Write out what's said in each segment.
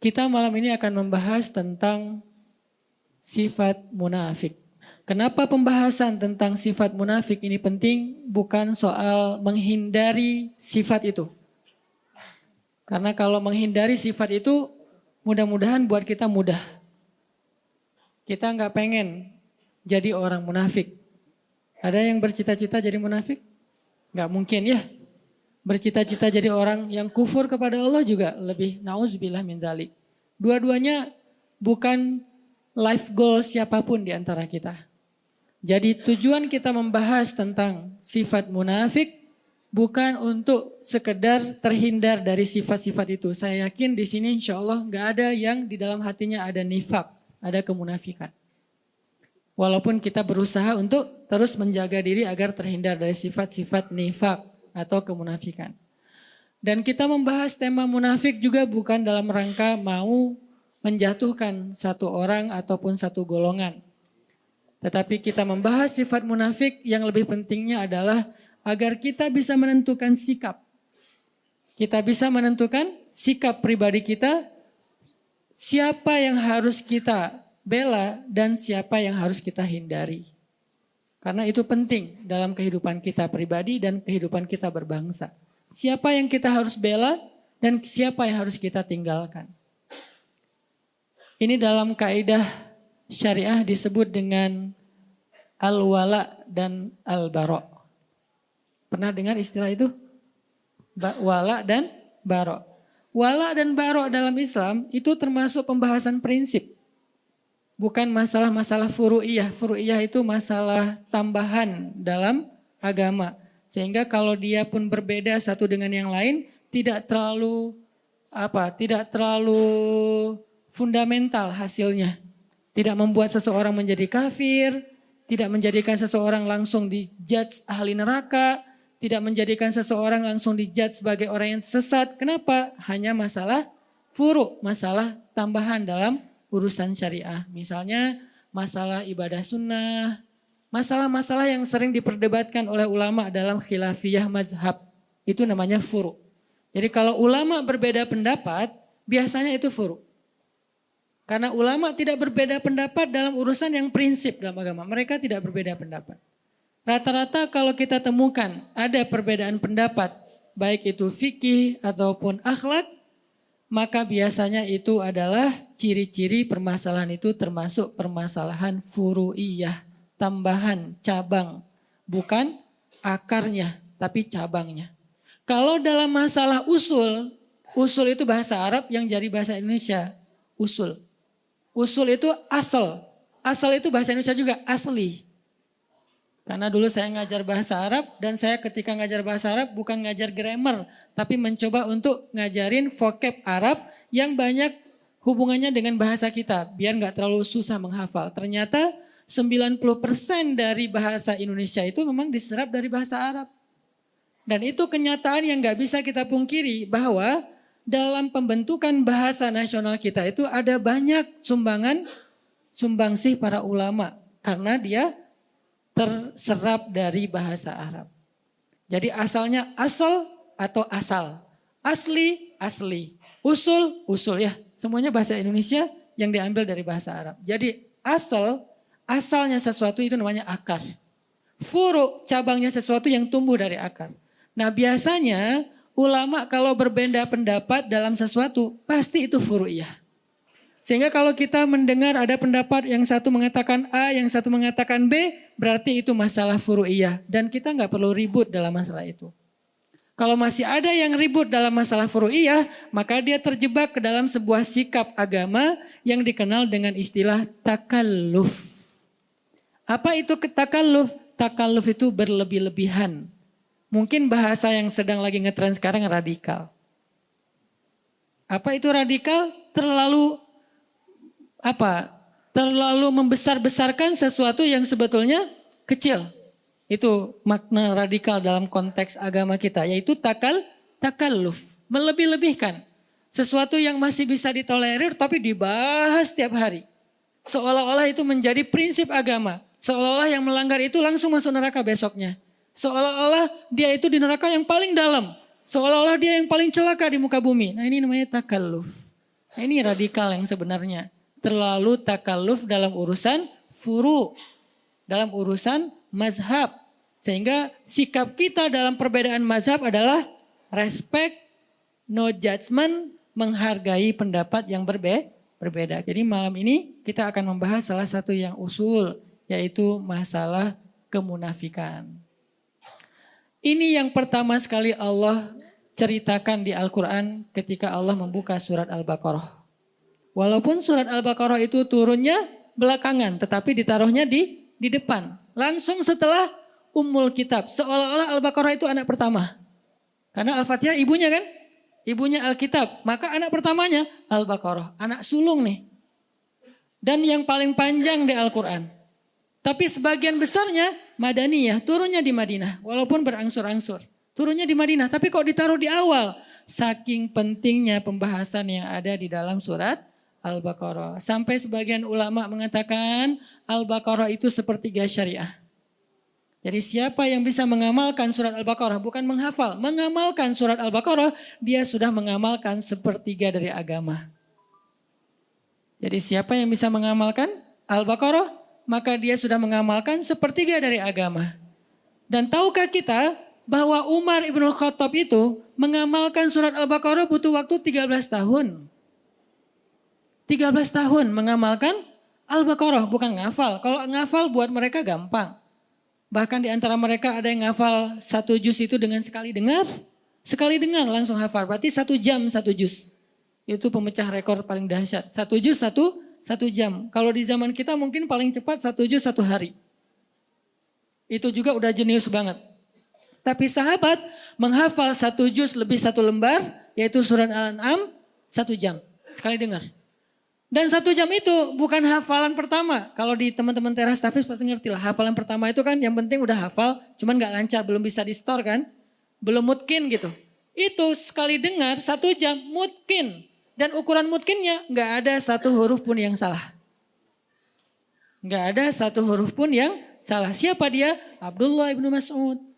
Kita malam ini akan membahas tentang sifat munafik. Kenapa pembahasan tentang sifat munafik ini penting? Bukan soal menghindari sifat itu. Karena kalau menghindari sifat itu, mudah-mudahan buat kita mudah. Kita nggak pengen jadi orang munafik. Ada yang bercita-cita jadi munafik? Nggak mungkin ya. Bercita-cita jadi orang yang kufur kepada Allah juga lebih na'udzubillah min dzalik. Dua-duanya bukan life goal siapapun di antara kita. Jadi tujuan kita membahas tentang sifat munafik bukan untuk sekedar terhindar dari sifat-sifat itu. Saya yakin di sini insya Allah nggak ada yang di dalam hatinya ada nifak, ada kemunafikan. Walaupun kita berusaha untuk terus menjaga diri agar terhindar dari sifat-sifat nifak atau kemunafikan. Dan kita membahas tema munafik juga bukan dalam rangka mau menjatuhkan satu orang ataupun satu golongan. Tetapi kita membahas sifat munafik yang lebih pentingnya adalah agar kita bisa menentukan sikap. Kita bisa menentukan sikap pribadi kita, siapa yang harus kita bela dan siapa yang harus kita hindari. Karena itu penting dalam kehidupan kita pribadi dan kehidupan kita berbangsa. Siapa yang kita harus bela dan siapa yang harus kita tinggalkan. Ini dalam kaidah syariah disebut dengan al-wala dan al-bara. Pernah dengar istilah itu? Wala dan bara. Wala dan bara dalam Islam itu termasuk pembahasan prinsip. Bukan masalah-masalah furu'iyah. Furu'iyah itu masalah tambahan dalam agama. Sehingga kalau dia pun berbeda satu dengan yang lain, tidak terlalu fundamental hasilnya. Tidak membuat seseorang menjadi kafir, tidak menjadikan seseorang langsung dijudge ahli neraka, tidak menjadikan seseorang langsung dijudge sebagai orang yang sesat. Kenapa? Hanya masalah furu', masalah tambahan dalam urusan syariah. Misalnya masalah ibadah sunnah, masalah-masalah yang sering diperdebatkan oleh ulama dalam khilafiyah mazhab. Itu namanya furu'. Jadi kalau ulama berbeda pendapat, biasanya itu furu'. Karena ulama tidak berbeda pendapat dalam urusan yang prinsip dalam agama. Mereka tidak berbeda pendapat. Rata-rata kalau kita temukan ada perbedaan pendapat, baik itu fikih ataupun akhlak, maka biasanya itu adalah ciri-ciri permasalahan itu termasuk permasalahan furu'iyah, tambahan, cabang. Bukan akarnya, tapi cabangnya. Kalau dalam masalah usul, usul itu bahasa Arab yang jadi bahasa Indonesia, usul. Usul itu asal. Asal itu bahasa Indonesia juga asli. Karena dulu saya ngajar bahasa Arab dan saya ketika ngajar bahasa Arab bukan ngajar grammar. Tapi mencoba untuk ngajarin vocab Arab yang banyak hubungannya dengan bahasa kita. Biar gak terlalu susah menghafal. Ternyata 90% dari bahasa Indonesia itu memang diserap dari bahasa Arab. Dan itu kenyataan yang gak bisa kita pungkiri bahwa dalam pembentukan bahasa nasional kita itu ada banyak sumbangsih para ulama. Karena dia terserap dari bahasa Arab. Jadi asalnya asal atau asal. Asli, asli. Usul, usul ya. Semuanya bahasa Indonesia yang diambil dari bahasa Arab. Jadi asalnya sesuatu itu namanya akar. Furu, cabangnya sesuatu yang tumbuh dari akar. Nah biasanya ulama kalau berbeda pendapat dalam sesuatu, pasti itu furu'iyah. Sehingga kalau kita mendengar ada pendapat yang satu mengatakan A, yang satu mengatakan B, berarti itu masalah furu'iyah. Dan kita nggak perlu ribut dalam masalah itu. Kalau masih ada yang ribut dalam masalah furu'iyah, maka dia terjebak ke dalam sebuah sikap agama yang dikenal dengan istilah takalluf. Apa itu takalluf? Takalluf itu berlebih-lebihan. Mungkin bahasa yang sedang lagi ngetren sekarang radikal. Apa itu radikal? Terlalu membesar-besarkan sesuatu yang sebetulnya kecil. Itu makna radikal dalam konteks agama kita, yaitu takalluf, melebih-lebihkan. Sesuatu yang masih bisa ditolerir tapi dibahas setiap hari. Seolah-olah itu menjadi prinsip agama. Seolah-olah yang melanggar itu langsung masuk neraka besoknya. Seolah-olah dia itu di neraka yang paling dalam. Seolah-olah dia yang paling celaka di muka bumi. Nah ini namanya takalluf. Nah, ini radikal yang sebenarnya. Terlalu takalluf dalam urusan furu, dalam urusan mazhab. Sehingga sikap kita dalam perbedaan mazhab adalah respect, no judgment, menghargai pendapat yang berbeda. Jadi malam ini kita akan membahas salah satu yang usul, yaitu masalah kemunafikan. Ini yang pertama sekali Allah ceritakan di Al-Quran ketika Allah membuka surat Al-Baqarah. Walaupun surat Al-Baqarah itu turunnya belakangan, tetapi ditaruhnya di depan. Langsung setelah Ummul Kitab. Seolah-olah Al-Baqarah itu anak pertama. Karena Al-Fatihah ibunya kan? Ibunya Alkitab. Maka anak pertamanya Al-Baqarah. Anak sulung nih. Dan yang paling panjang di Al-Quran. Tapi sebagian besarnya Madaniyah. Turunnya di Madinah. Walaupun berangsur-angsur. Turunnya di Madinah. Tapi kok ditaruh di awal? Saking pentingnya pembahasan yang ada di dalam surat Al-Baqarah. Sampai sebagian ulama mengatakan Al-Baqarah itu sepertiga syariah. Jadi siapa yang bisa mengamalkan surat Al-Baqarah, bukan menghafal, mengamalkan surat Al-Baqarah, dia sudah mengamalkan sepertiga dari agama. Jadi siapa yang bisa mengamalkan Al-Baqarah, maka dia sudah mengamalkan sepertiga dari agama. Dan tahukah kita bahwa Umar Ibn Khattab itu mengamalkan surat Al-Baqarah butuh waktu 13 tahun. 13 tahun mengamalkan Al-Baqarah, bukan ngafal. Kalau ngafal buat mereka gampang. Bahkan di antara mereka ada yang ngafal 1 juz itu dengan sekali dengar. Sekali dengar langsung hafal. Berarti 1 jam 1 juz. Itu pemecah rekor paling dahsyat. 1 juz 1 jam. Kalau di zaman kita mungkin paling cepat 1 juz 1 hari. Itu juga udah jenius banget. Tapi sahabat menghafal 1 juz lebih 1 lembar. Yaitu surat Al-An'am 1 jam. Sekali dengar. Dan 1 jam itu bukan hafalan pertama. Kalau di teman-teman teras tahfiz pasti ngerti lah. Hafalan pertama itu kan yang penting udah hafal. Cuman gak lancar, belum bisa di store kan. Belum mutkin gitu. Itu sekali dengar 1 jam mutkin. Dan ukuran mutkinnya gak ada 1 huruf pun yang salah. Gak ada 1 huruf pun yang salah. Siapa dia? Abdullah ibnu Mas'ud.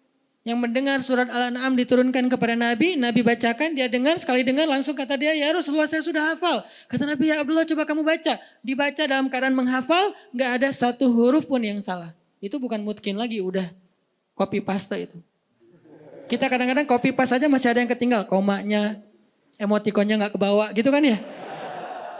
Yang mendengar surat Al-An'am diturunkan kepada Nabi, Nabi bacakan, dia dengar, sekali dengar langsung kata dia, ya Rasulullah saya sudah hafal. Kata Nabi, ya Abdullah coba kamu baca. Dibaca dalam keadaan menghafal, gak ada 1 huruf pun yang salah. Itu bukan mutkin lagi, udah copy paste itu. Kita kadang-kadang copy paste aja masih ada yang ketinggal, komanya, emotikonnya gak kebawa gitu kan ya.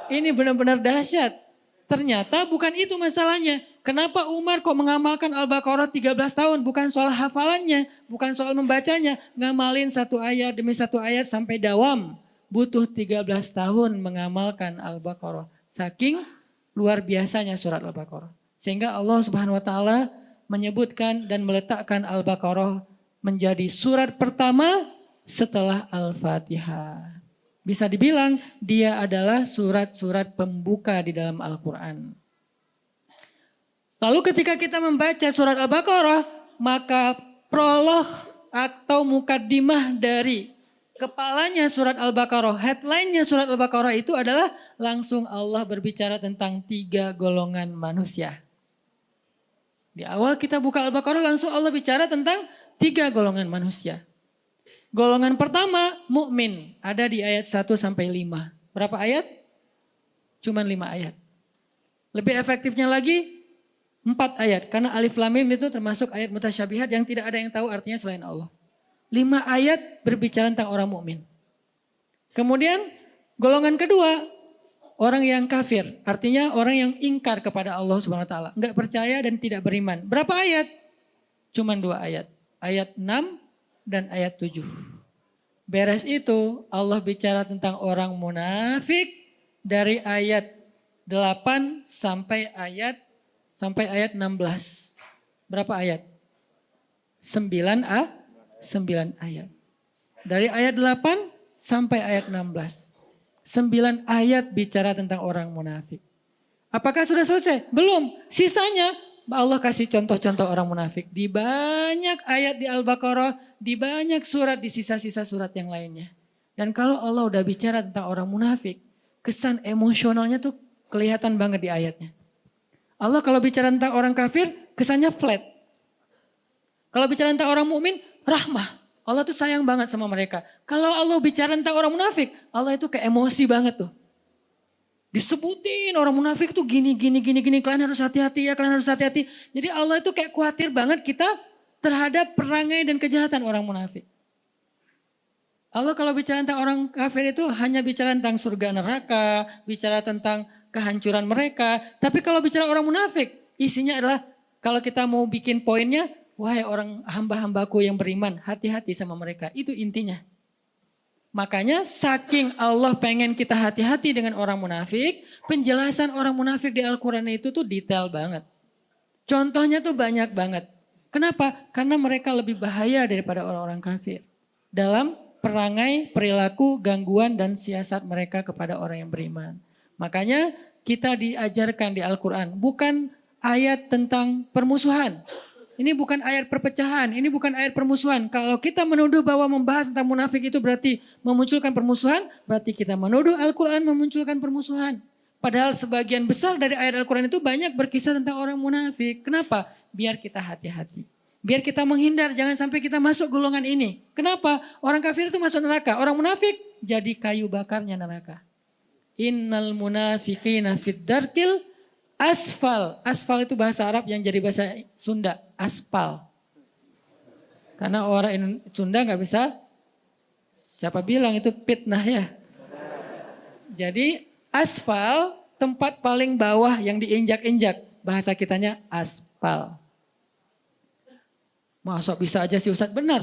Ini benar-benar dahsyat. Ternyata bukan itu masalahnya. Kenapa Umar kok mengamalkan Al-Baqarah 13 tahun? Bukan soal hafalannya, bukan soal membacanya. Ngamalin 1 ayat demi 1 ayat sampai dawam. Butuh 13 tahun mengamalkan Al-Baqarah. Saking luar biasanya surat Al-Baqarah. Sehingga Allah Subhanahu wa taala menyebutkan dan meletakkan Al-Baqarah menjadi surat pertama setelah Al-Fatihah. Bisa dibilang dia adalah surat-surat pembuka di dalam Al-Quran. Lalu ketika kita membaca surat Al-Baqarah, maka prolog atau mukaddimah dari kepalanya surat Al-Baqarah, headline-nya surat Al-Baqarah itu adalah langsung Allah berbicara tentang 3 golongan manusia. Di awal kita buka Al-Baqarah langsung Allah bicara tentang 3 golongan manusia. Golongan pertama mukmin ada di ayat 1 sampai 5. Berapa ayat? Cuman 5 ayat. Lebih efektifnya lagi 4 ayat. Karena alif lam mim itu termasuk ayat mutasyabihat yang tidak ada yang tahu artinya selain Allah. 5 ayat berbicara tentang orang mukmin. Kemudian golongan kedua orang yang kafir. Artinya orang yang ingkar kepada Allah Subhanahu wa taala, enggak percaya dan tidak beriman. Berapa ayat? Cuman 2 ayat. Ayat 6 dan ayat 7. Beres itu Allah bicara tentang orang munafik dari ayat 8 sampai ayat 16. Berapa ayat? 9 ayat. Dari ayat 8 sampai ayat 16. 9 ayat bicara tentang orang munafik. Apakah sudah selesai? Belum. Sisanya Allah kasih contoh-contoh orang munafik. Di banyak ayat di Al-Baqarah, di banyak surat, di sisa-sisa surat yang lainnya. Dan kalau Allah udah bicara tentang orang munafik, kesan emosionalnya tuh kelihatan banget di ayatnya. Allah kalau bicara tentang orang kafir, kesannya flat. Kalau bicara tentang orang mukmin, rahmah. Allah tuh sayang banget sama mereka. Kalau Allah bicara tentang orang munafik, Allah itu kayak emosi banget tuh. Disebutin orang munafik tuh gini, kalian harus hati-hati ya, kalian harus hati-hati. Jadi Allah itu kayak khawatir banget kita terhadap perangai dan kejahatan orang munafik. Allah kalau bicara tentang orang kafir itu hanya bicara tentang surga neraka, bicara tentang kehancuran mereka. Tapi kalau bicara orang munafik, isinya adalah kalau kita mau bikin poinnya, wahai orang hamba-hambaku yang beriman, hati-hati sama mereka. Itu intinya. Makanya saking Allah pengen kita hati-hati dengan orang munafik, penjelasan orang munafik di Al-Quran itu tuh detail banget. Contohnya tuh banyak banget. Kenapa? Karena mereka lebih bahaya daripada orang-orang kafir. Dalam perangai, perilaku, gangguan, dan siasat mereka kepada orang yang beriman. Makanya kita diajarkan di Al-Quran, bukan ayat tentang permusuhan. Ini bukan ayat perpecahan, ini bukan ayat permusuhan. Kalau kita menuduh bahwa membahas tentang munafik itu berarti memunculkan permusuhan, berarti kita menuduh Al-Quran memunculkan permusuhan. Padahal sebagian besar dari ayat Al-Quran itu banyak berkisah tentang orang munafik. Kenapa? Biar kita hati-hati. Biar kita menghindar, jangan sampai kita masuk golongan ini. Kenapa? Orang kafir itu masuk neraka, orang munafik jadi kayu bakarnya neraka. Innal munafiqina fid darkil asfal. Asfal itu bahasa Arab yang jadi bahasa Sunda. Aspal. Karena orang Sunda nggak bisa. Siapa bilang itu fitnah ya. Jadi asfal tempat paling bawah yang diinjak-injak. Bahasa kitanya aspal. Masuk bisa aja sih Ustadz, benar.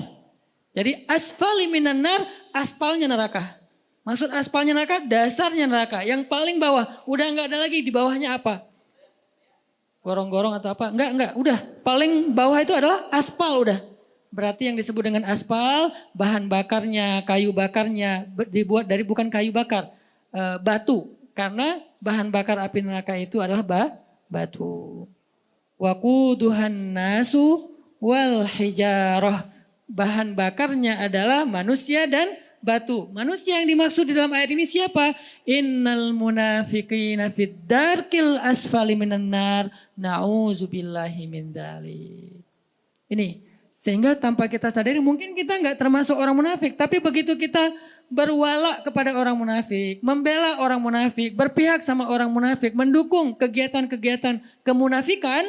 Jadi asfali minan nar, aspalnya neraka. Maksud aspalnya neraka, dasarnya neraka. Yang paling bawah, udah nggak ada lagi di bawahnya apa? Gorong-gorong atau apa? Enggak, udah. Paling bawah itu adalah aspal udah. Berarti yang disebut dengan aspal, bahan bakarnya, kayu bakarnya, dibuat dari bukan kayu bakar, batu. Karena bahan bakar api neraka itu adalah batu. Waquduhan nasu wal hijarah. Bahan bakarnya adalah manusia dan batu. Manusia yang dimaksud di dalam ayat ini siapa? Innal munafiqina fid darkil asfali minan nar. Na'udzubillahi min dzalik. Ini, sehingga tanpa kita sadari mungkin kita nggak termasuk orang munafik. Tapi begitu kita berwala kepada orang munafik, membela orang munafik, berpihak sama orang munafik, mendukung kegiatan-kegiatan kemunafikan,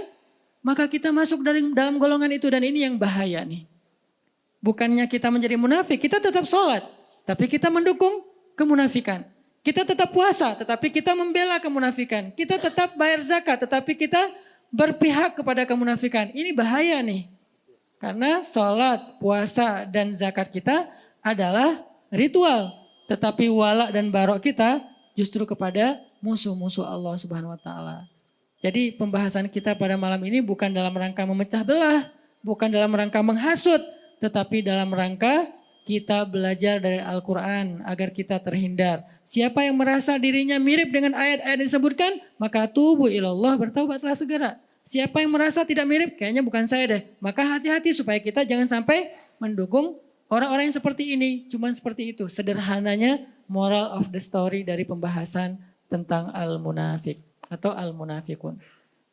maka kita masuk dalam golongan itu. Dan ini yang bahaya nih. Bukannya kita menjadi munafik, kita tetap sholat. Tapi kita mendukung kemunafikan. Kita tetap puasa, tetapi kita membela kemunafikan. Kita tetap bayar zakat, tetapi kita berpihak kepada kemunafikan. Ini bahaya nih. Karena sholat, puasa, dan zakat kita adalah ritual. Tetapi wala dan barok kita justru kepada musuh-musuh Allah Subhanahu wa Ta'ala. Jadi pembahasan kita pada malam ini bukan dalam rangka memecah belah, bukan dalam rangka menghasut, tetapi dalam rangka kita belajar dari Al-Quran agar kita terhindar. Siapa yang merasa dirinya mirip dengan ayat-ayat yang disebutkan, maka tubu ilallah, bertaubatlah segera. Siapa yang merasa tidak mirip, kayaknya bukan saya deh. Maka hati-hati supaya kita jangan sampai mendukung orang-orang yang seperti ini. Cuman seperti itu, sederhananya moral of the story dari pembahasan tentang al-munafik atau al-munafikun.